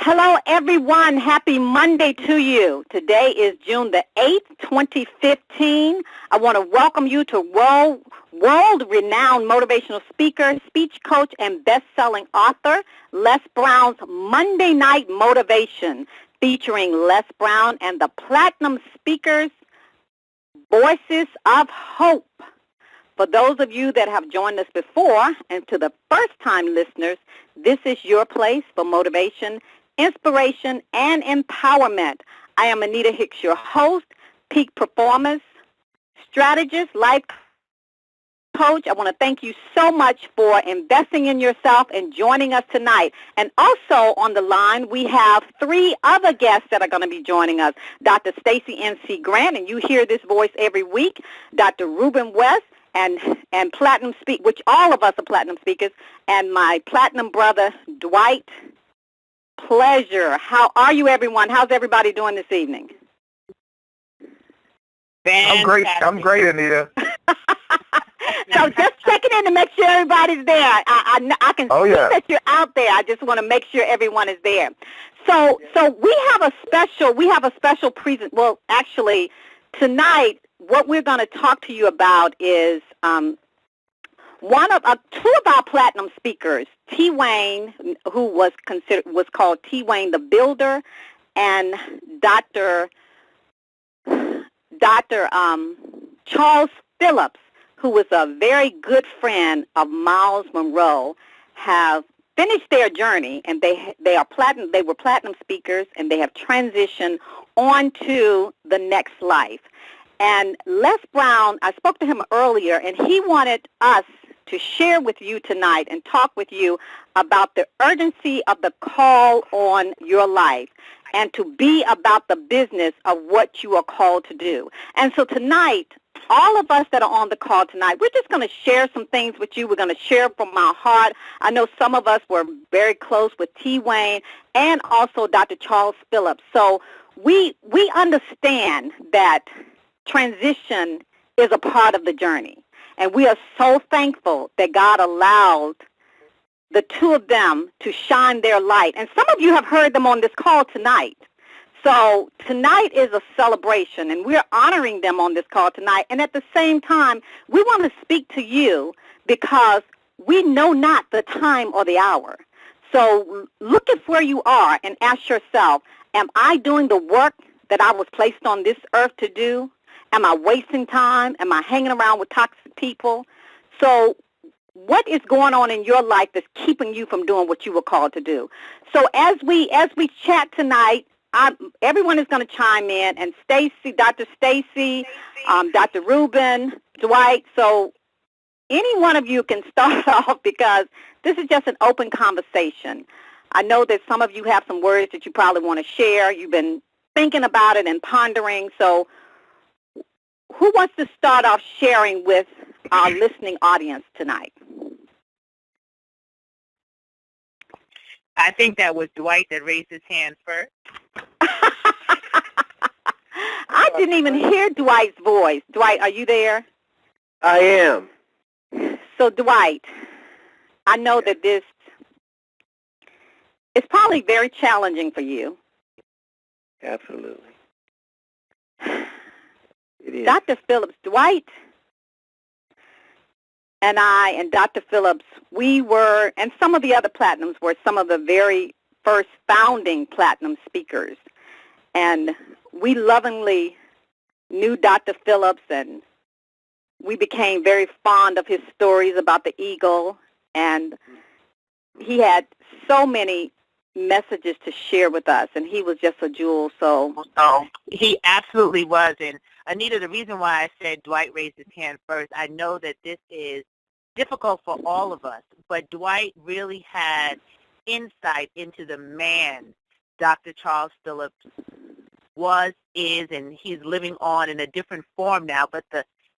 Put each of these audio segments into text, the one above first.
Hello, everyone. Happy Monday to you. Today is June the 8th, 2015. I want to welcome you to world-renowned motivational speaker, speech coach, and best-selling author, Les Brown's Monday Night Motivation, featuring Les Brown and the Platinum Speakers, Voices of Hope. For those of you that have joined us before, and to the first-time listeners, this is your place for motivation, inspiration, and empowerment. I am Anita Hicks, your host, peak performance, strategist, life coach. I want to thank you so much for investing in yourself and joining us tonight. And also on the line, we have three other guests that are going to be joining us. Dr. Stacie NC Grant, and you hear this voice every week. Dr. Ruben West, and Platinum Speak, which all of us are Platinum speakers, and my Platinum brother, Dwight Pledger. How are you, everyone? How's everybody doing this evening? Fantastic. I'm great, Anita. So just checking in to make sure everybody's there. I can see that you're out there. I just want to make sure everyone is there. So we have a special present. Well, actually, tonight what we're going to talk to you about is two of our Platinum speakers, T. Wayne, who was called T. Wayne the Builder, and Dr. Charles Phillips, who was a very good friend of Miles Monroe, have finished their journey, and they were Platinum speakers, and they have transitioned on to the next life. And Les Brown, I spoke to him earlier, and he wanted us to share with you tonight and talk with you about the urgency of the call on your life and to be about the business of what you are called to do. And so tonight, all of us that are on the call tonight, we're just going to share some things with you. We're going to share from our heart. I know some of us were very close with T. Wayne and also Dr. Charles Phillips. So we understand that transition is a part of the journey. And we are so thankful that God allowed the two of them to shine their light. And some of you have heard them on this call tonight. So tonight is a celebration, and we're honoring them on this call tonight. And at the same time, we want to speak to you because we know not the time or the hour. So look at where you are and ask yourself, am I doing the work that I was placed on this earth to do? Am I wasting time? Am I hanging around with toxic people? So what is going on in your life that's keeping you from doing what you were called to do? So as we chat tonight, everyone is going to chime in, and Dr. Stacie, Dr. Ruben, Dwight, so any one of you can start off because this is just an open conversation. I know that some of you have some words that you probably want to share. You've been thinking about it and pondering, so who wants to start off sharing with our listening audience tonight? I think that was Dwight that raised his hand first. I didn't even hear Dwight's voice. Dwight, are you there? I am. So, Dwight, I know that this is probably very challenging for you. Absolutely. It is. Dr. Phillips, Dwight and I and Dr. Phillips, we were, and some of the other Platinums were some of the very first founding Platinum speakers. And we lovingly knew Dr. Phillips, and we became very fond of his stories about the eagle. And he had so many messages to share with us, and he was just a jewel. So he absolutely was. And Anita, the reason why I said Dwight raised his hand first, I know that this is difficult for all of us, but Dwight really had insight into the man Dr. Charles Phillips was, is, and he's living on in a different form now, but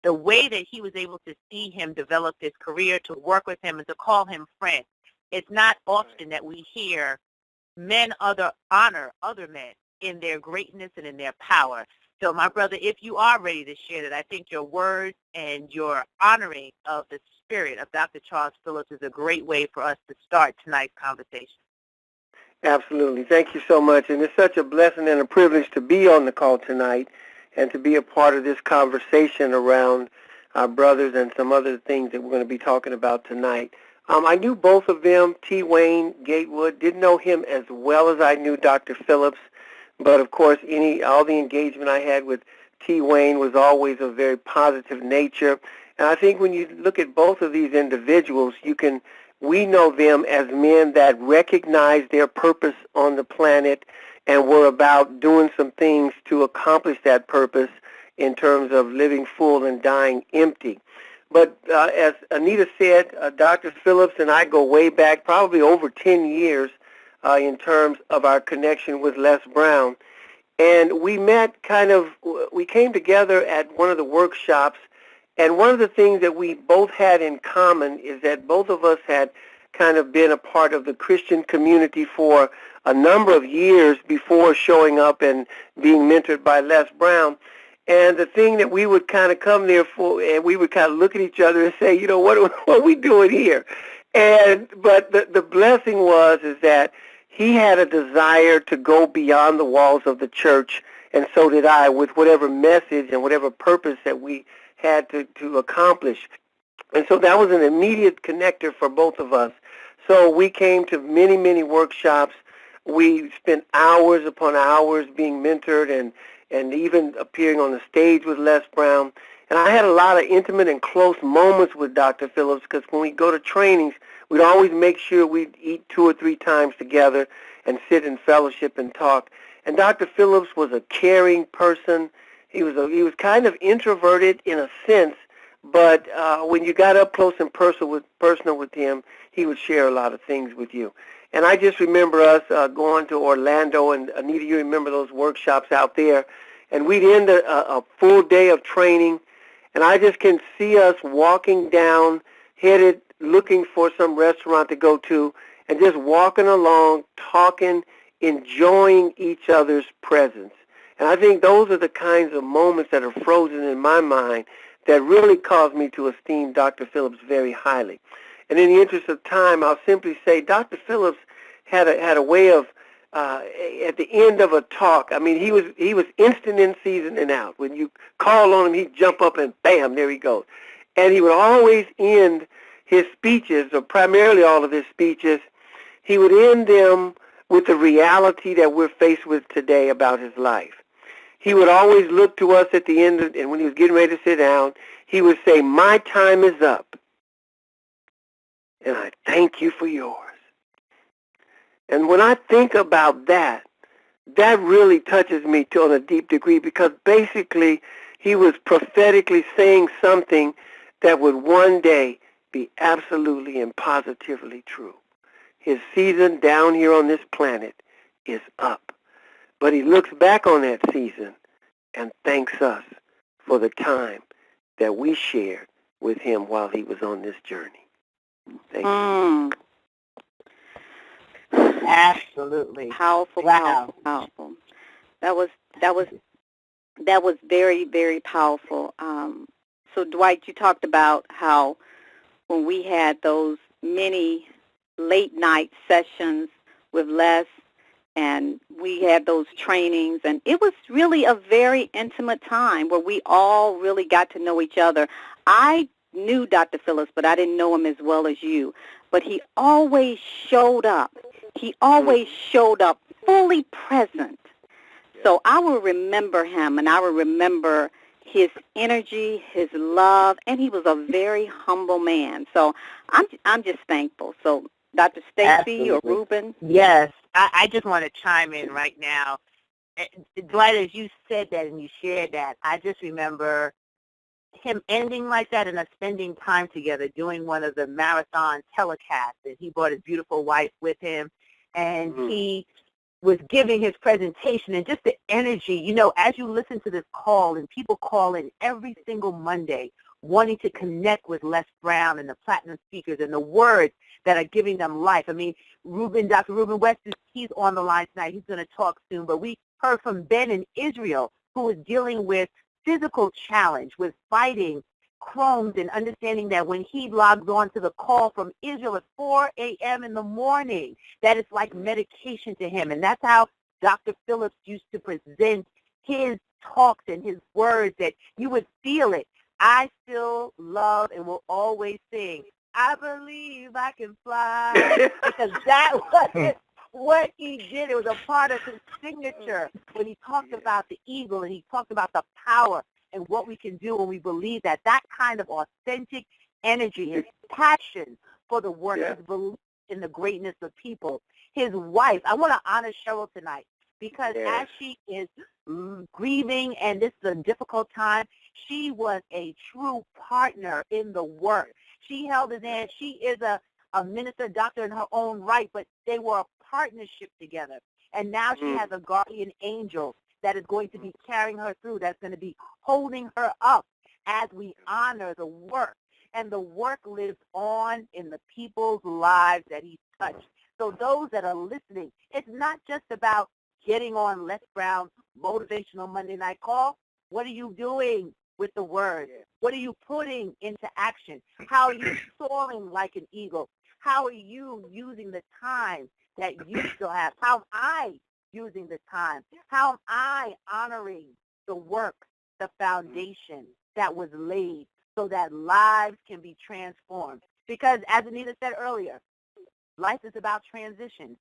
the way that he was able to see him develop his career, to work with him, and to call him friend. It's not often that we hear men honor other men in their greatness and in their power. So, my brother, if you are ready to share that, I think your words and your honoring of the spirit of Dr. Charles Phillips is a great way for us to start tonight's conversation. Absolutely. Thank you so much. And it's such a blessing and a privilege to be on the call tonight and to be a part of this conversation around our brothers and some other things that we're going to be talking about tonight. I knew both of them, T. Wayne Gatewood. Didn't know him as well as I knew Dr. Phillips, but of course all the engagement I had with T. Wayne was always of very positive nature. And I think when you look at both of these individuals, we know them as men that recognize their purpose on the planet and were about doing some things to accomplish that purpose in terms of living full and dying empty. But as Anita said, Dr. Phillips and I go way back, probably over 10 years in terms of our connection with Les Brown. And we came together at one of the workshops, and one of the things that we both had in common is that both of us had kind of been a part of the Christian community for a number of years before showing up and being mentored by Les Brown. And the thing that we would kind of come there for, and we would kind of look at each other and say, what are we doing here? But the blessing is that he had a desire to go beyond the walls of the church, and so did I, with whatever message and whatever purpose that we had to accomplish. And so that was an immediate connector for both of us. So we came to many, many workshops. We spent hours upon hours being mentored and even appearing on the stage with Les Brown. And I had a lot of intimate and close moments with Dr. Phillips, because when we go to trainings, we'd always make sure we'd eat 2 or 3 times together and sit in fellowship and talk. And Dr. Phillips was a caring person. He was kind of introverted in a sense, but when you got up close and personal with him, he would share a lot of things with you. And I just remember us going to Orlando, and Anita, you remember those workshops out there, and we'd end a full day of training, and I just can see us walking down, headed, looking for some restaurant to go to, and just walking along, talking, enjoying each other's presence. And I think those are the kinds of moments that are frozen in my mind that really caused me to esteem Dr. Phillips very highly. And in the interest of time, I'll simply say Dr. Phillips had a way of, at the end of a talk, I mean, he was instant in, season and out. When you call on him, he'd jump up and bam, there he goes. And he would always end his speeches, or primarily all of his speeches, he would end them with the reality that we're faced with today about his life. He would always look to us at the end, and when he was getting ready to sit down, he would say, "My time is up, and I thank you for yours." And when I think about that, that really touches me on a deep degree, because basically he was prophetically saying something that would one day be absolutely and positively true. His season down here on this planet is up. But he looks back on that season and thanks us for the time that we shared with him while he was on this journey. Thank you. Absolutely. Powerful, Wow. powerful. That was very, very powerful. So Dwight, you talked about how when we had those many late night sessions with Les, and we had those trainings, and it was really a very intimate time where we all really got to know each other. I knew Dr. Phillips, but I didn't know him as well as you. But he always showed up. He always showed up fully present. So I will remember him, and I will remember his energy, his love, and he was a very humble man. So I'm just thankful. So Dr. Stacie or Ruben? Yes, I just want to chime in right now. Dwight, as you said that and you shared that, I just remember him ending like that and us spending time together doing one of the marathon telecasts. And he brought his beautiful wife with him, and he was giving his presentation, and just the energy, you know, as you listen to this call, and people call in every single Monday wanting to connect with Les Brown and the Platinum Speakers and the words that are giving them life. I mean, Dr. Ruben West, he's on the line tonight. He's going to talk soon. But we heard from Ben in Israel, who is dealing with physical challenge, with fighting crumbs and understanding that when he logs on to the call from Israel at 4 a.m. in the morning, that it's like medication to him. And that's how Dr. Phillips used to present his talks and his words, that you would feel it. I still love and will always sing, I believe I can fly, because that was what he did. It was a part of his signature when he talked about the eagle and he talked about the power and what we can do when we believe that. That kind of authentic energy, his passion for the work, his belief in the greatness of people. His wife, I want to honor Cheryl tonight, because as she is grieving, and this is a difficult time, she was a true partner in the work. She held his hand. She is a minister, doctor in her own right, but they were a partnership together. And now she has a guardian angel that is going to be carrying her through, that's going to be holding her up as we honor the work. And the work lives on in the people's lives that he touched. So those that are listening, it's not just about getting on Les Brown's Motivational Monday Night Call. What are you doing with the word? What are you putting into action? How are you soaring like an eagle? How are you using the time that you still have? How am I using the time? How am I honoring the work, the foundation that was laid so that lives can be transformed? Because as Anita said earlier, life is about transition.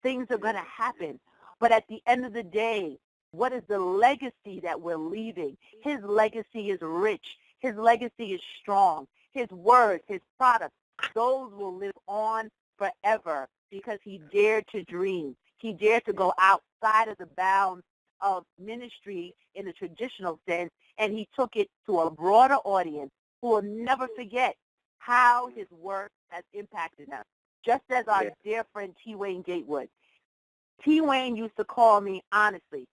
Things are going to happen. But at the end of the day, what is the legacy that we're leaving? His legacy is rich. His legacy is strong. His words, his products, those will live on forever because he dared to dream. He dared to go outside of the bounds of ministry in the traditional sense, and he took it to a broader audience who will never forget how his work has impacted them. Just as our dear friend T. Wayne Gatewood. T. Wayne used to call me, honestly,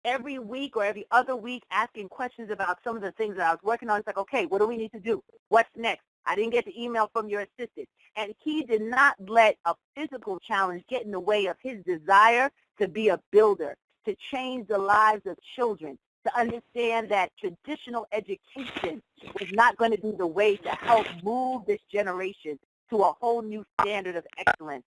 every week or every other week asking questions about some of the things that I was working on. It's like, okay, what do we need to do? What's next? I didn't get the email from your assistant. And he did not let a physical challenge get in the way of his desire to be a builder, to change the lives of children, to understand that traditional education was not going to be the way to help move this generation to a whole new standard of excellence.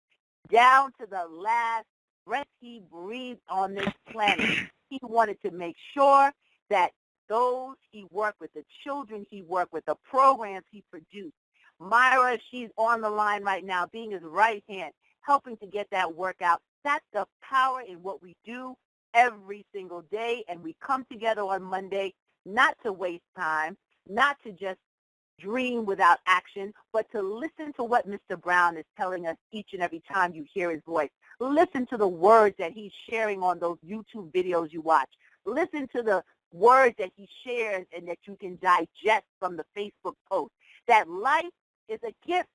Down to the last breath he breathed on this planet, he wanted to make sure that those he worked with, the children he worked with, the programs he produced. Myra, she's on the line right now, being his right hand, helping to get that work out. That's the power in what we do every single day. And we come together on Monday not to waste time, not to just dream without action, but to listen to what Mr. Brown is telling us each and every time you hear his voice. Listen to the words that he's sharing on those YouTube videos you watch. Listen to the words that he shares and that you can digest from the Facebook post. That life is a gift,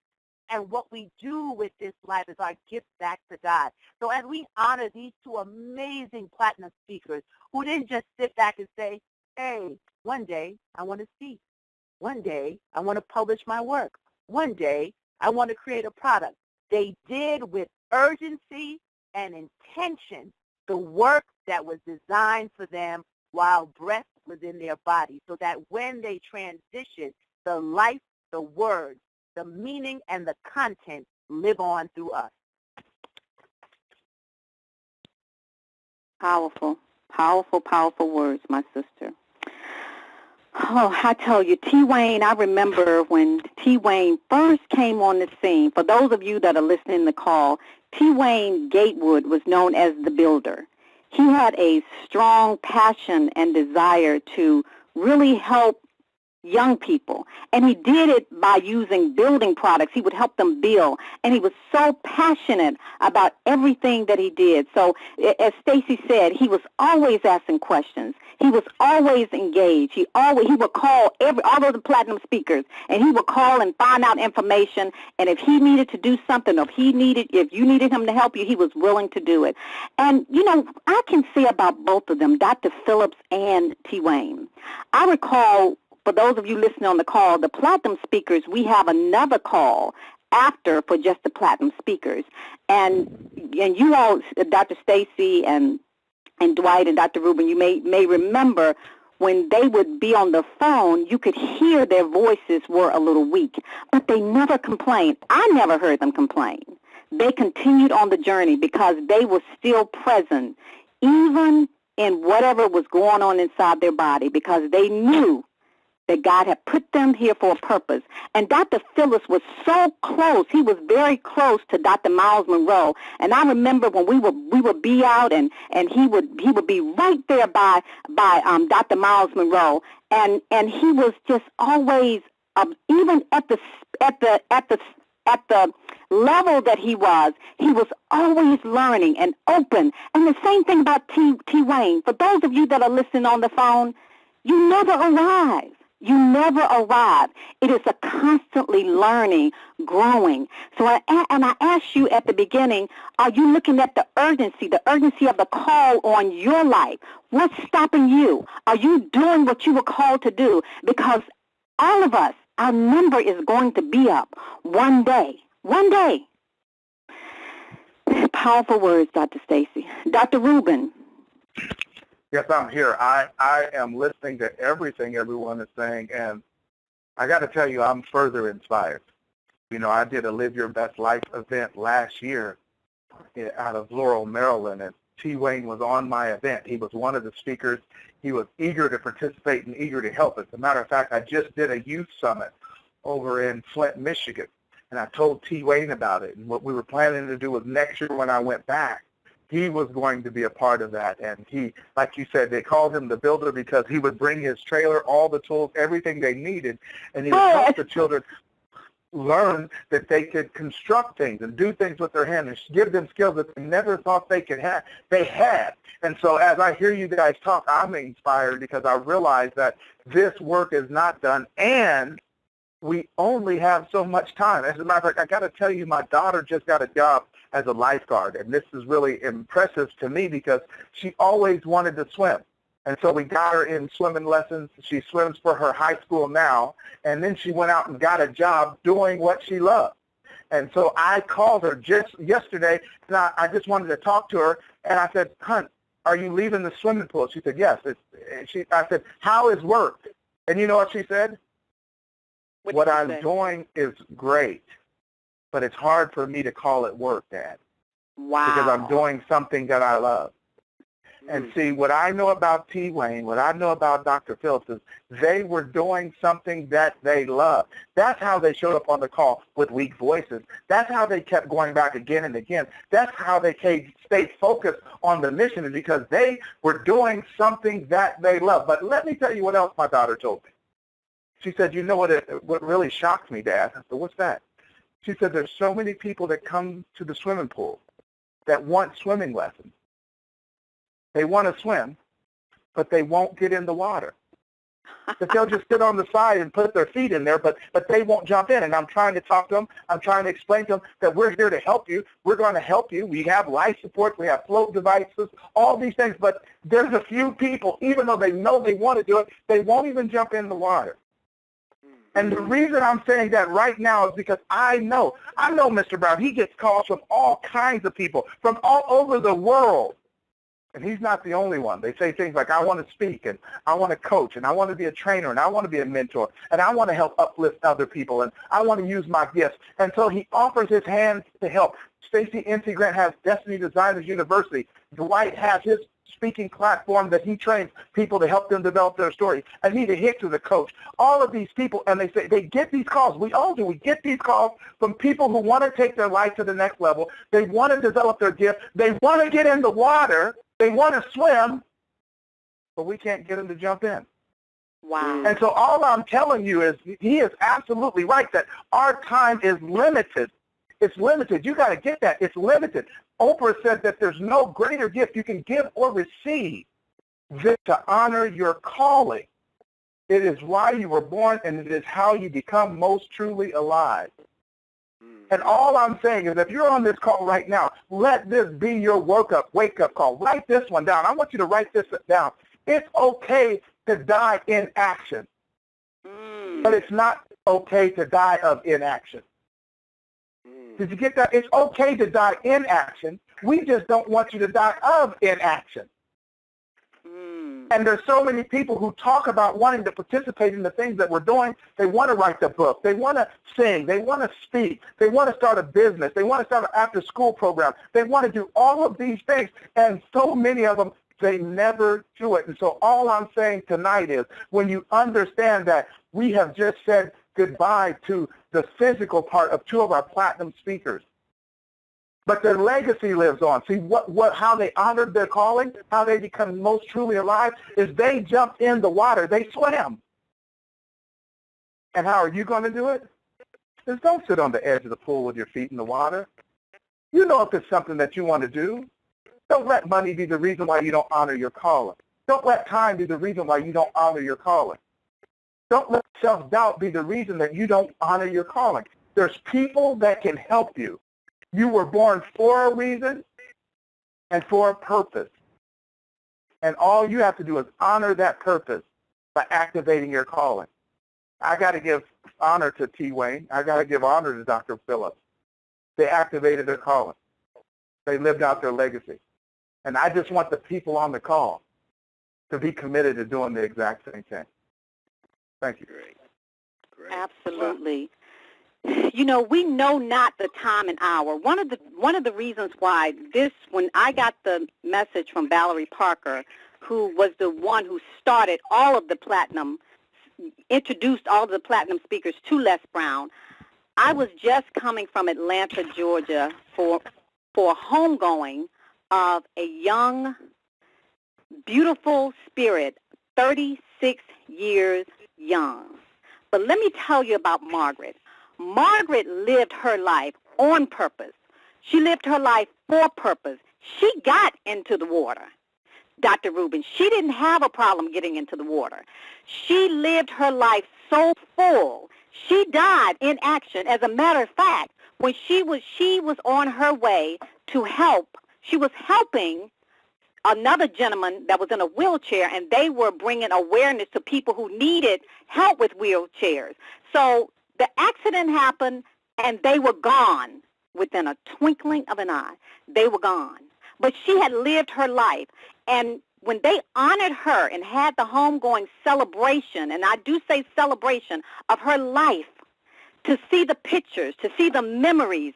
and what we do with this life is our gift back to God. So as we honor these two amazing platinum speakers who didn't just sit back and say, hey, one day I want to speak. One day I want to publish my work. One day I want to create a product. They did with urgency and intention the work that was designed for them while breath was in their body, so that when they transition, the life, the words, the meaning, and the content live on through us. Powerful, powerful, powerful words, my sister. Oh, I tell you, T. Wayne, I remember when T. Wayne first came on the scene. For those of you that are listening to the call, T. Wayne Gatewood was known as the builder. He had a strong passion and desire to really help young people, and he did it by using building products. He would help them build, and he was so passionate about everything that he did. So as Stacie said, he was always asking questions. He was always engaged. He would call all of the platinum speakers, and he would call and find out information, and if he needed to do something, or if you needed him to help you, he was willing to do it. And, you know, I can say about both of them, Dr. Phillips and T. Wayne. I recall, for those of you listening on the call, the platinum speakers, we have another call after for just the platinum speakers. And you all, Dr. Stacie and Dwight and Dr. Ruben, you may remember when they would be on the phone, you could hear their voices were a little weak, but they never complained. I never heard them complain. They continued on the journey because they were still present, even in whatever was going on inside their body, because they knew that God had put them here for a purpose. And Dr. Phillips was so close. He was very close to Dr. Miles Monroe. And I remember when we would be out, and he would be right there by Dr. Miles Monroe, and he was just always even at the level that he was always learning and open. And the same thing about T. Wayne. For those of you that are listening on the phone, you never arrive. You never arrive. It is a constantly learning, growing. So I asked you at the beginning, are you looking at the urgency of the call on your life? What's stopping you? Are you doing what you were called to do? Because all of us, our number is going to be up one day. One day. Powerful words, Dr. Stacie. Dr. Ruben. Yes, I'm here. I am listening to everything everyone is saying, and I got to tell you, I'm further inspired. You know, I did a Live Your Best Life event last year out of Laurel, Maryland, and T. Wayne was on my event. He was one of the speakers. He was eager to participate and eager to help. As a matter of fact, I just did a youth summit over in Flint, Michigan, and I told T. Wayne about it. And what we were planning to do was next year when I went back, he was going to be a part of that. And he, like you said, they called him the builder because he would bring his trailer, all the tools, everything they needed, and he would help the children learn that they could construct things and do things with their hands and give them skills that they never thought they could have. They had. And so as I hear you guys talk, I'm inspired because I realize that this work is not done, and we only have so much time. As a matter of fact, I got to tell you, my daughter just got a job as a lifeguard, and this is really impressive to me because she always wanted to swim. And so we got her in swimming lessons. She swims for her high school now, and then she went out and got a job doing what she loved. And so I called her just yesterday, and I just wanted to talk to her, and I said, "Hun, are you leaving the swimming pool?" She said, "Yes." I said, "How is work?" And you know what she said? What I'm doing is great, but it's hard for me to call it work, Dad. Wow. Because I'm doing something that I love. And see, what I know about T. Wayne, what I know about Dr. Phillips is they were doing something that they loved. That's how they showed up on the call with weak voices. That's how they kept going back again and again. That's how they stayed focused on the mission, because they were doing something that they loved. But let me tell you what else my daughter told me. She said, "You know what really shocked me, Dad?" I said, "What's that?" She said, "There's so many people that come to the swimming pool that want swimming lessons. They want to swim, but they won't get in the water. That they'll just sit on the side and put their feet in there, but they won't jump in." And I'm trying to talk to them. I'm trying to explain to them that we're here to help you. We're going to help you. We have life support. We have float devices, all these things. But there's a few people, even though they know they want to do it, they won't even jump in the water. And the reason I'm saying that right now is because I know Mr. Brown. He gets calls from all kinds of people, from all over the world. And he's not the only one. They say things like, "I want to speak, and I want to coach, and I want to be a trainer, and I want to be a mentor, and I want to help uplift other people, and I want to use my gifts." And so he offers his hands to help. Stacie NC Grant has Destiny Designers University. Dwight has his speaking platform that he trains people to help them develop their story. Anita Hicks is a coach. All of these people, and they get these calls. We all do. We get these calls from people who want to take their life to the next level. They want to develop their gift. They want to get in the water. They want to swim, but we can't get them to jump in. Wow. And so all I'm telling you is he is absolutely right that our time is limited. It's limited. You got to get that. It's limited. Oprah said that there's no greater gift you can give or receive than to honor your calling. It is why you were born, and it is how you become most truly alive. And all I'm saying is if you're on this call right now, let this be your wake-up call. Write this one down. I want you to write this down. It's okay to die in action, but it's not okay to die of inaction. Did you get that? It's okay to die in action. We just don't want you to die of inaction. And there's so many people who talk about wanting to participate in the things that we're doing. They want to write the book. They want to sing. They want to speak. They want to start a business. They want to start an after-school program. They want to do all of these things. And so many of them, they never do it. And so all I'm saying tonight is when you understand that we have just said goodbye to the physical part of two of our platinum speakers, but their legacy lives on. See, how they honored their calling, how they become most truly alive, is they jumped in the water. They swam. And how are you going to do it? Is don't sit on the edge of the pool with your feet in the water. You know if it's something that you want to do. Don't let money be the reason why you don't honor your calling. Don't let time be the reason why you don't honor your calling. Don't let self-doubt be the reason that you don't honor your calling. There's people that can help you. You were born for a reason and for a purpose. And all you have to do is honor that purpose by activating your calling. I got to give honor to T. Wayne. I got to give honor to Dr. Phillips. They activated their calling. They lived out their legacy. And I just want the people on the call to be committed to doing the exact same thing. Thank you. Great. Absolutely. You know, we know not the time and hour. One of the reasons why when I got the message from Valerie Parker, who was the one who started introduced all of the platinum speakers to Les Brown, I was just coming from Atlanta, Georgia for a homegoing of a young, beautiful spirit, 36 years young. But let me tell you about Margaret. Margaret lived her life on purpose. She lived her life for purpose. She got into the water, Dr. Ruben. She didn't have a problem getting into the water. She lived her life so full. She died in action. As a matter of fact, when she was on her way to help, she was helping another gentleman that was in a wheelchair, and they were bringing awareness to people who needed help with wheelchairs. So the accident happened, and they were gone within a twinkling of an eye. They were gone. But she had lived her life, and when they honored her and had the homegoing celebration, and I do say celebration, of her life, to see the pictures, to see the memories.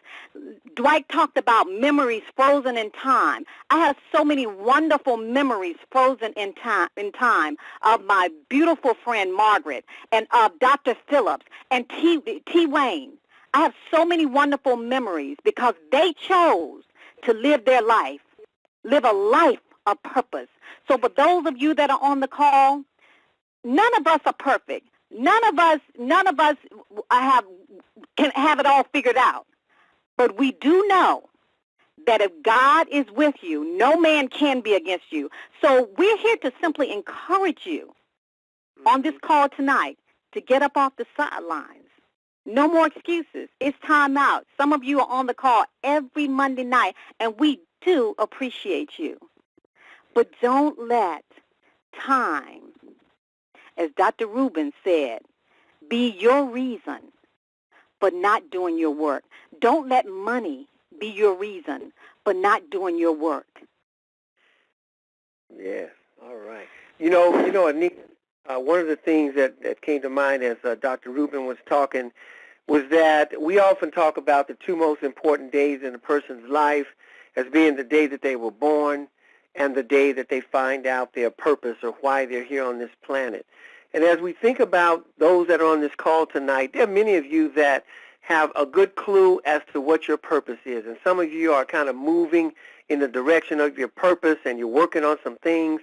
Dwight talked about memories frozen in time. I have so many wonderful memories frozen in time of my beautiful friend Margaret and of Dr. Phillips and T. Wayne. I have so many wonderful memories because they chose to live their life, live a life of purpose. So for those of you that are on the call, none of us are perfect. None of us can have it all figured out. But we do know that if God is with you, no man can be against you. So we're here to simply encourage you on this call tonight to get up off the sidelines. No more excuses. It's time out. Some of you are on the call every Monday night, and we do appreciate you. But don't let time, as Dr. Ruben said, be your reason for not doing your work. Don't let money be your reason for not doing your work. Yes, all right. You know, Anita, one of the things that came to mind as Dr. Ruben was talking was that we often talk about the two most important days in a person's life as being the day that they were born and the day that they find out their purpose or why they're here on this planet. And as we think about those that are on this call tonight, there are many of you that have a good clue as to what your purpose is. And some of you are kind of moving in the direction of your purpose and you're working on some things.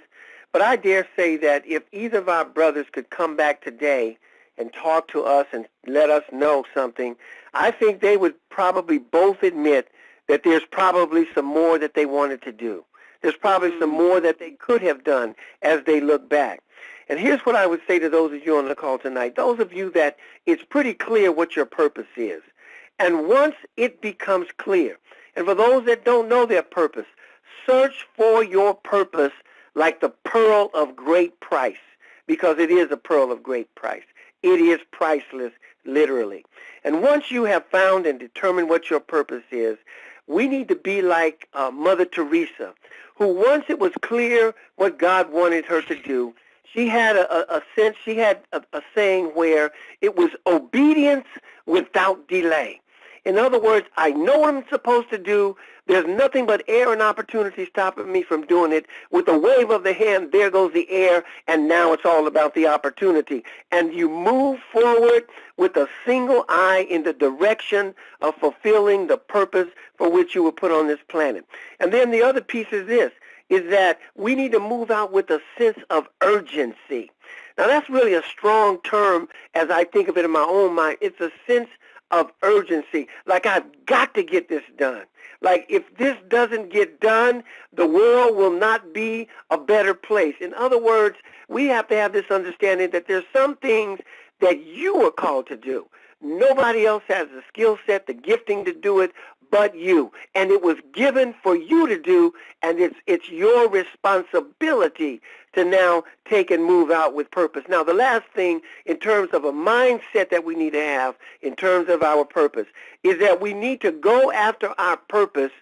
But I dare say that if either of our brothers could come back today and talk to us and let us know something, I think they would probably both admit that there's probably some more that they wanted to do. There's probably some more that they could have done as they look back. And here's what I would say to those of you on the call tonight, those of you that it's pretty clear what your purpose is. And once it becomes clear, and for those that don't know their purpose, search for your purpose like the pearl of great price, because it is a pearl of great price. It is priceless, literally. And once you have found and determined what your purpose is, we need to be like Mother Teresa, who once it was clear what God wanted her to do, she had a sense, she had a saying where it was obedience without delay. In other words, I know what I'm supposed to do. There's nothing but air and opportunity stopping me from doing it. With a wave of the hand, there goes the air, and now it's all about the opportunity. And you move forward with a single eye in the direction of fulfilling the purpose for which you were put on this planet. And then the other piece is this, is that we need to move out with a sense of urgency. Now, that's really a strong term as I think of it in my own mind. It's a sense of urgency, like I've got to get this done. Like if this doesn't get done, the world will not be a better place. In other words, we have to have this understanding that there's some things that you are called to do. Nobody else has the skill set, the gifting to do it but you. And it was given for you to do, and it's your responsibility to now take and move out with purpose. Now, the last thing in terms of a mindset that we need to have in terms of our purpose is that we need to go after our purpose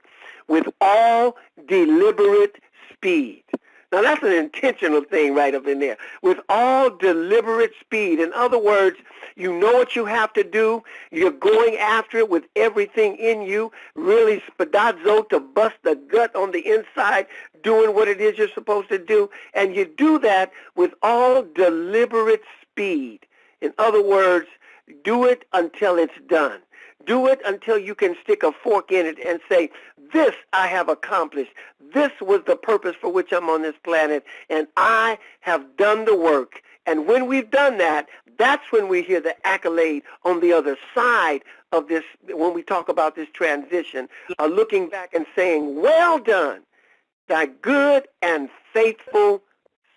with all deliberate speed. Now, that's an intentional thing right up in there. With all deliberate speed. In other words, you know what you have to do. You're going after it with everything in you, really spadazo to bust the gut on the inside, doing what it is you're supposed to do. And you do that with all deliberate speed. In other words, do it until it's done. Do it until you can stick a fork in it and say, this I have accomplished. This was the purpose for which I'm on this planet, and I have done the work. And when we've done that, that's when we hear the accolade on the other side of this, when we talk about this transition, looking back and saying, well done, thy good and faithful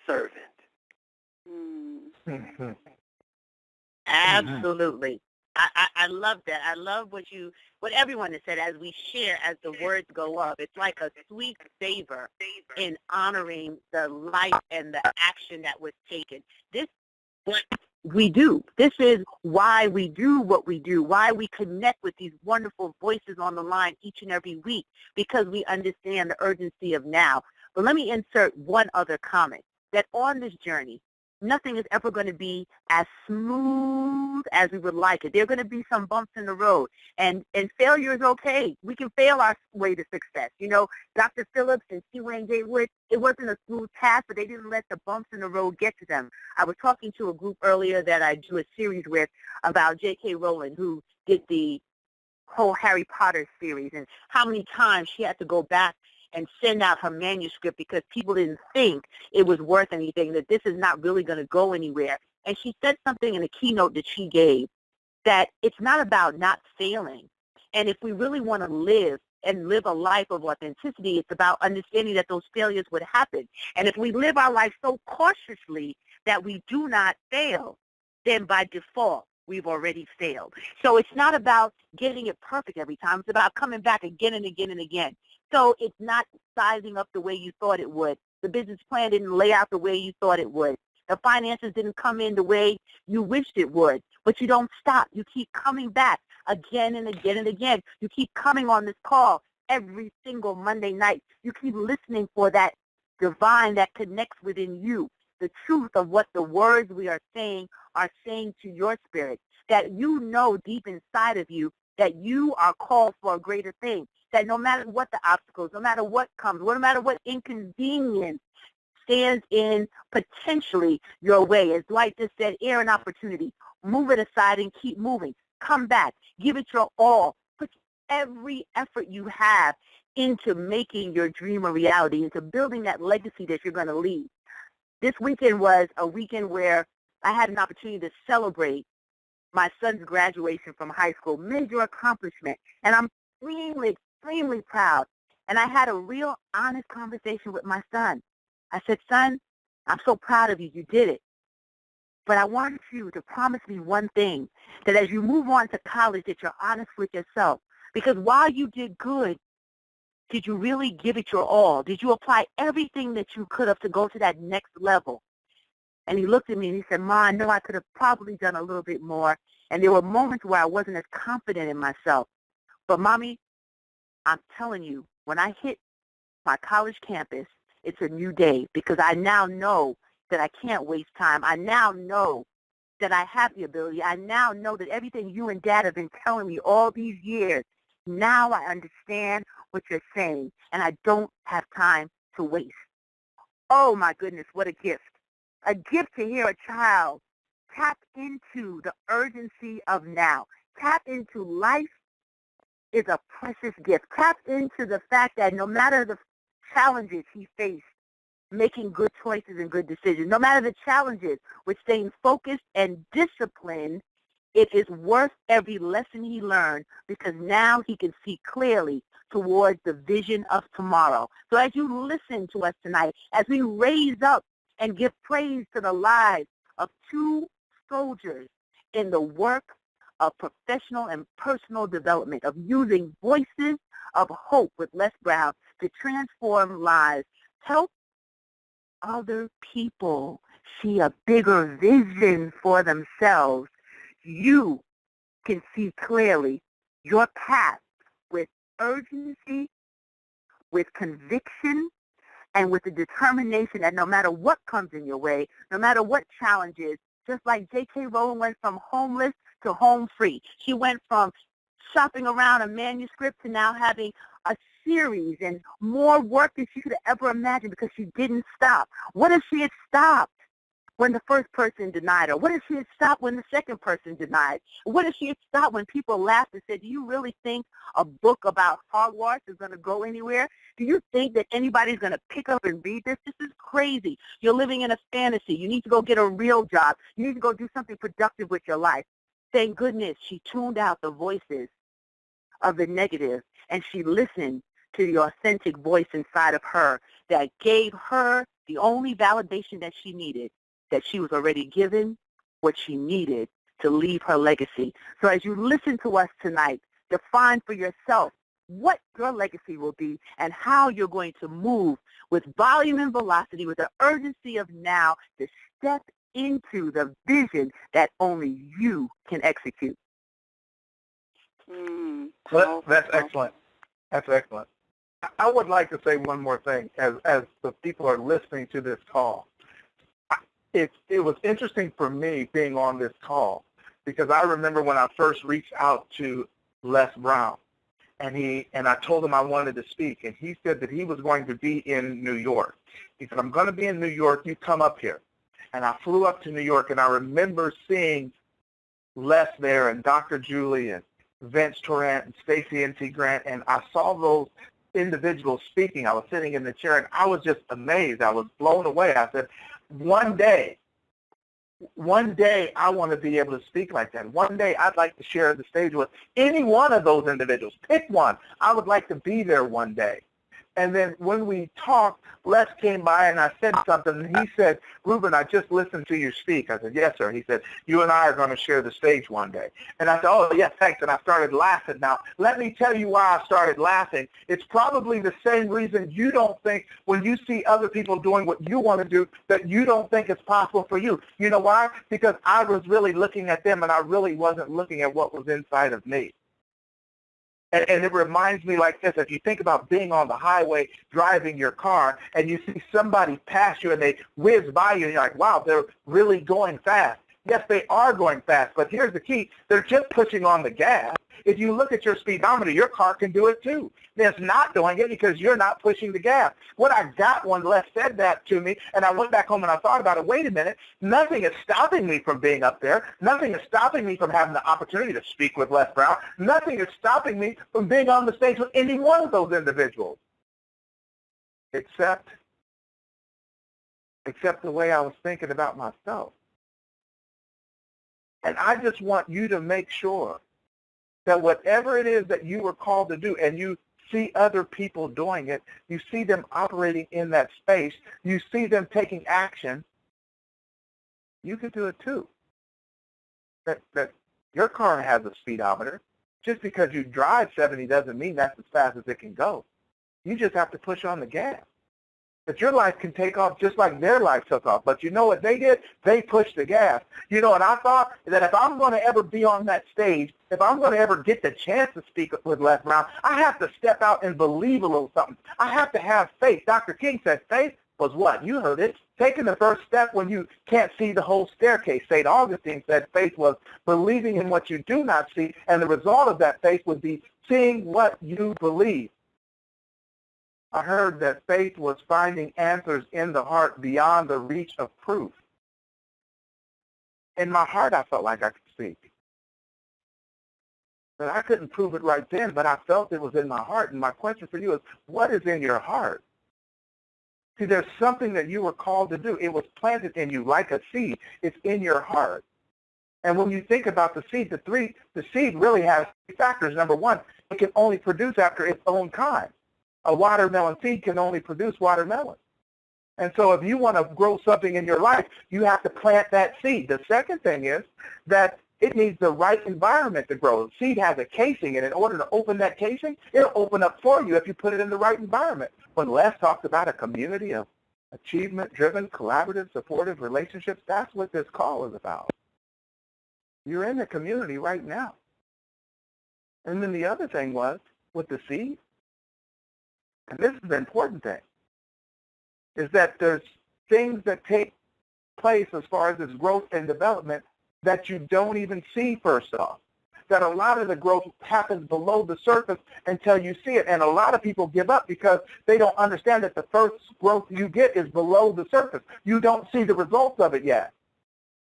servant. Mm-hmm. Absolutely. I love that. I love what everyone has said as we share, as the words go up. It's like a sweet savor in honoring the life and the action that was taken. This is what we do. This is why we do what we do, why we connect with these wonderful voices on the line each and every week, because we understand the urgency of now. But let me insert one other comment, that on this journey, nothing is ever going to be as smooth as we would like it. There are going to be some bumps in the road, and failure is okay. We can fail our way to success. You know, Dr. Phillips and C. Wayne Gatewood, it wasn't a smooth path, but they didn't let the bumps in the road get to them. I was talking to a group earlier that I do a series with about J.K. Rowling, who did the whole Harry Potter series, and how many times she had to go back and send out her manuscript because people didn't think it was worth anything, that this is not really going to go anywhere. And she said something in a keynote that she gave, that it's not about not failing. And if we really want to live and live a life of authenticity, it's about understanding that those failures would happen. And if we live our life so cautiously that we do not fail, then by default, we've already failed. So it's not about getting it perfect every time. It's about coming back again and again and again. So it's not sizing up the way you thought it would. The business plan didn't lay out the way you thought it would. The finances didn't come in the way you wished it would. But you don't stop. You keep coming back again and again and again. You keep coming on this call every single Monday night. You keep listening for that divine that connects within you, the truth of what the words we are saying to your spirit, that you know deep inside of you that you are called for a greater thing, that no matter what the obstacles, no matter what comes, no matter what inconvenience stands in potentially your way, as Dwight just said, air and opportunity, move it aside and keep moving. Come back. Give it your all. Put every effort you have into making your dream a reality, into building that legacy that you're going to leave. This weekend was a weekend where I had an opportunity to celebrate my son's graduation from high school, major accomplishment, and I'm extremely proud. And I had a real honest conversation with my son. I said, son, I'm so proud of you. You did it. But I want you to promise me one thing, that as you move on to college, that you're honest with yourself. Because while you did good, did you really give it your all? Did you apply everything that you could have to go to that next level? And he looked at me and he said, Ma, I know I could have probably done a little bit more. And there were moments where I wasn't as confident in myself. But, Mommy, I'm telling you, when I hit my college campus, it's a new day because I now know that I can't waste time. I now know that I have the ability. I now know that everything you and Dad have been telling me all these years, now I understand what you're saying, and I don't have time to waste. Oh, my goodness, what a gift. A gift to hear a child tap into the urgency of now. Tap into life is a precious gift. Tap into the fact that no matter the challenges he faced, making good choices and good decisions, no matter the challenges with staying focused and disciplined, it is worth every lesson he learned because now he can see clearly towards the vision of tomorrow. So as you listen to us tonight, as we raise up and give praise to the lives of two soldiers in the work of professional and personal development, of using voices of hope with Les Brown to transform lives, help other people see a bigger vision for themselves, you can see clearly your path with urgency, with conviction, and with the determination that no matter what comes in your way, no matter what challenges, just like J.K. Rowling went from homeless to home free. She went from shopping around a manuscript to now having a series and more work than she could have ever imagined because she didn't stop. What if she had stopped when the first person denied her? What if she had stopped when the second person denied? What if she had stopped when people laughed and said, do you really think a book about Hogwarts is going to go anywhere? Do you think that anybody's going to pick up and read this? This is crazy. You're living in a fantasy. You need to go get a real job. You need to go do something productive with your life. Thank goodness she tuned out the voices of the negative and she listened to the authentic voice inside of her that gave her the only validation that she needed, that she was already given what she needed to leave her legacy. So as you listen to us tonight, define for yourself what your legacy will be and how you're going to move with volume and velocity, with the urgency of now to step into the vision that only you can execute. Well, that's excellent. That's excellent. I would like to say one more thing as the people are listening to this call. It was interesting for me being on this call because I remember when I first reached out to Les Brown and I told him I wanted to speak, and he said that he was going to be in New York. He said, I'm going to be in New York. You come up here. And I flew up to New York, and I remember seeing Les there and Dr. Julie and Vince Torrent and Stacie NC Grant, and I saw those individuals speaking. I was sitting in the chair, and I was just amazed. I was blown away. I said, one day I want to be able to speak like that. One day I'd like to share the stage with any one of those individuals. Pick one. I would like to be there one day. And then when we talked, Les came by and I said something, and he said, Ruben, I just listened to you speak. I said, yes, sir. He said, you and I are going to share the stage one day. And I said, oh, yes, thanks. And I started laughing. Now, let me tell you why I started laughing. It's probably the same reason you don't think when you see other people doing what you want to do that you don't think it's possible for you. You know why? Because I was really looking at them, and I really wasn't looking at what was inside of me. And it reminds me like this, if you think about being on the highway, driving your car, and you see somebody pass you and they whiz by you, and you're like, wow, they're really going fast. Yes, they are going fast, but here's the key. They're just pushing on the gas. If you look at your speedometer, your car can do it too. It's not doing it because you're not pushing the gas. What I got when Les said that to me, and I went back home and I thought about it, wait a minute, nothing is stopping me from being up there. Nothing is stopping me from having the opportunity to speak with Les Brown. Nothing is stopping me from being on the stage with any one of those individuals, except the way I was thinking about myself. And I just want you to make sure that whatever it is that you were called to do and you see other people doing it, you see them operating in that space, you see them taking action, you can do it too. That your car has a speedometer. Just because you drive 70 doesn't mean that's as fast as it can go. You just have to push on the gas. that your life can take off just like their life took off. But you know what they did? They pushed the gas. You know, and I thought that if I'm going to ever be on that stage, if I'm going to ever get the chance to speak with Les Brown, I have to step out and believe a little something. I have to have faith. Dr. King said faith was what? You heard it. Taking the first step when you can't see the whole staircase. St. Augustine said faith was believing in what you do not see, and the result of that faith would be seeing what you believe. I heard that faith was finding answers in the heart beyond the reach of proof. In my heart, I felt like I could speak. But I couldn't prove it right then, but I felt it was in my heart. And my question for you is, what is in your heart? See, there's something that you were called to do. It was planted in you like a seed. It's in your heart. And when you think about the seed, the seed really has three factors. Number one, it can only produce after its own kind. A watermelon seed can only produce watermelon. And so if you want to grow something in your life, you have to plant that seed. The second thing is that it needs the right environment to grow. The seed has a casing, and in order to open that casing, it'll open up for you if you put it in the right environment. When Les talked about a community of achievement-driven, collaborative, supportive relationships, that's what this call is about. You're in the community right now. And then the other thing was, with the seed, and this is the important thing, is that there's things that take place as far as this growth and development that you don't even see first off. That a lot of the growth happens below the surface until you see it. And a lot of people give up because they don't understand that the first growth you get is below the surface. You don't see the results of it yet.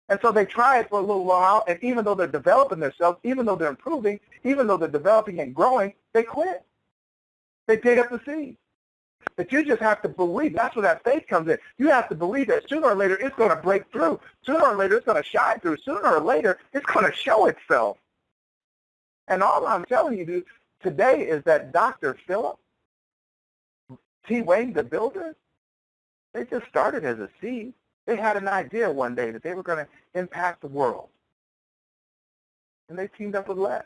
And so they try it for a little while, and even though they're developing themselves, even though they're improving, even though they're developing and growing, they quit. They dig up the seed. But you just have to believe. That's where that faith comes in. You have to believe that sooner or later it's going to break through. Sooner or later it's going to shine through. Sooner or later it's going to show itself. And all I'm telling you today is that Dr. Philip, T. Wayne, the builder, they just started as a seed. They had an idea one day that they were going to impact the world. And they teamed up with Les.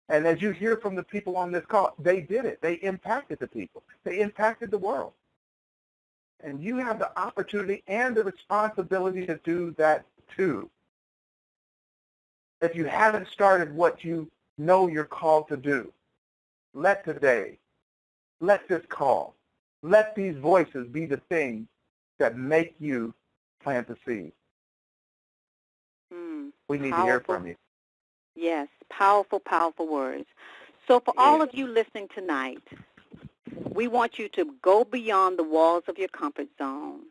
And as you hear from the people on this call, they did it. They impacted the people. They impacted the world. And you have the opportunity and the responsibility to do that too. If you haven't started what you know you're called to do, let today, let this call, let these voices be the things that make you plant the seed. We need to hear from you. Yes, powerful, powerful words. So for all of you listening tonight, we want you to go beyond the walls of your comfort zone.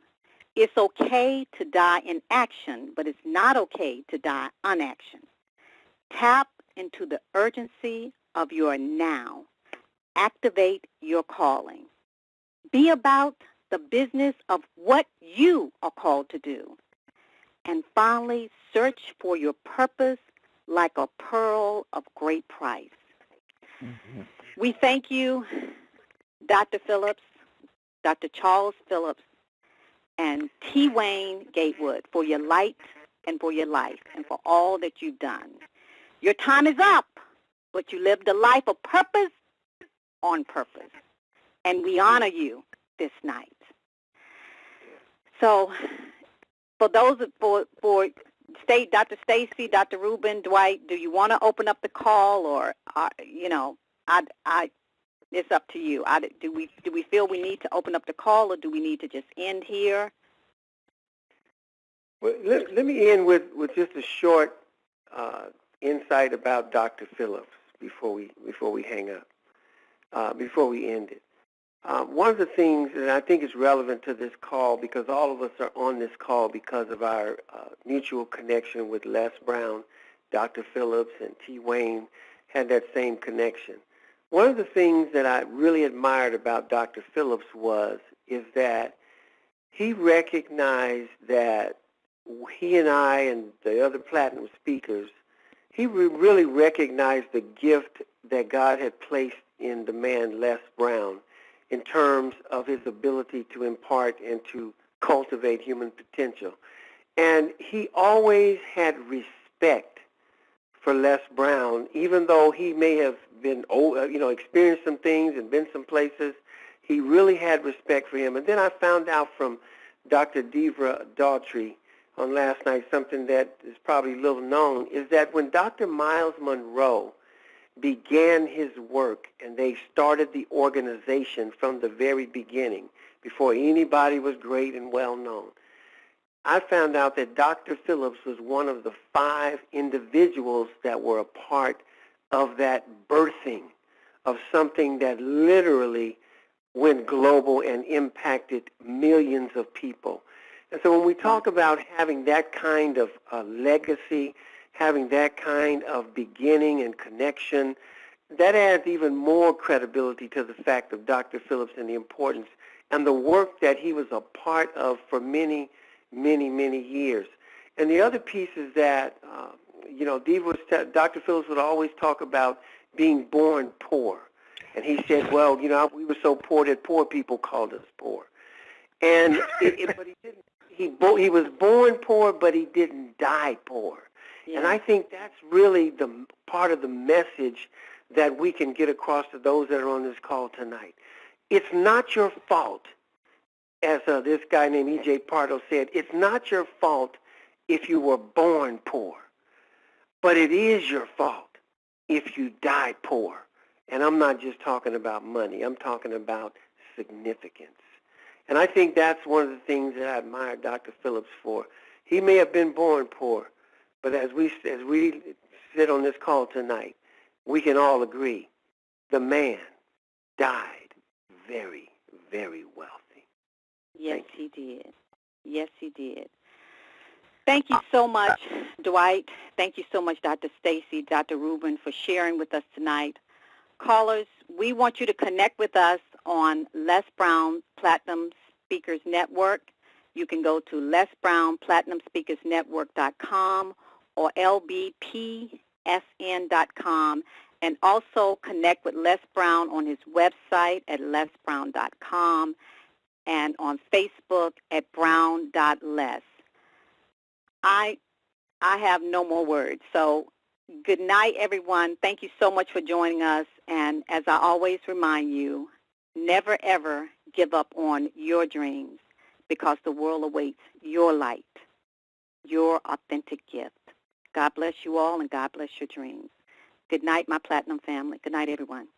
It's okay to die in action, but it's not okay to die unaction. Tap into the urgency of your now. Activate your calling. Be about the business of what you are called to do. And finally, search for your purpose like a pearl of great price. Mm-hmm. We thank you, Dr. Phillips, Dr. Charles Phillips, and T. Wayne Gatewood for your light and for your life and for all that you've done. Your time is up, but you lived a life of purpose on purpose, and we honor you this night. So for those, for Dr. Stacie, Dr. Ruben, Dwight, do you want to open up the call, or it's up to you. Do we feel we need to open up the call, or do we need to just end here? Well, let me end with just a short insight about Dr. Phillips before we hang up, before we end it. One of the things that I think is relevant to this call, because all of us are on this call because of our mutual connection with Les Brown, Dr. Phillips, and T. Wayne had that same connection. One of the things that I really admired about Dr. Phillips is that he recognized that he and I and the other platinum speakers, he really recognized the gift that God had placed in the man Les Brown in terms of his ability to impart and to cultivate human potential. And he always had respect for Les Brown, even though he may have been, experienced some things and been some places. He really had respect for him. And then I found out from Dr. Devra Daughtry on last night something that is probably little known, is that when Dr. Miles Monroe began his work and they started the organization from the very beginning, before anybody was great and well known, I found out that Dr. Phillips was one of the 5 individuals that were a part of that birthing of something that literally went global and impacted millions of people. And so when we talk about having that kind of legacy, having that kind of beginning and connection, that adds even more credibility to the fact of Dr. Phillips and the importance and the work that he was a part of for many, many, many years. And the other piece is that, Dr. Phillips would always talk about being born poor. And he said, well, we were so poor that poor people called us poor. And but he didn't. He was born poor, but he didn't die poor. Yeah. And I think that's really the part of the message that we can get across to those that are on this call tonight. It's not your fault, as this guy named E.J. Pardo said, it's not your fault if you were born poor, but it is your fault if you die poor. And I'm not just talking about money. I'm talking about significance. And I think that's one of the things that I admire Dr. Phillips for. He may have been born poor, but as we sit on this call tonight, we can all agree the man died very, very wealthy. Yes, he did. Yes, he did. Thank you so much, Dwight. Thank you so much, Dr. Stacie, Dr. Ruben, for sharing with us tonight. Callers, we want you to connect with us on Les Brown Platinum Speakers Network. You can go to lesbrownplatinumspeakersnetwork.com or lbpsn.com, and also connect with Les Brown on his website at lesbrown.com and on Facebook at brown.les. I have no more words. So good night, everyone. Thank you so much for joining us. And as I always remind you, never, ever give up on your dreams, because the world awaits your light, your authentic gift. God bless you all, and God bless your dreams. Good night, my Platinum family. Good night, everyone.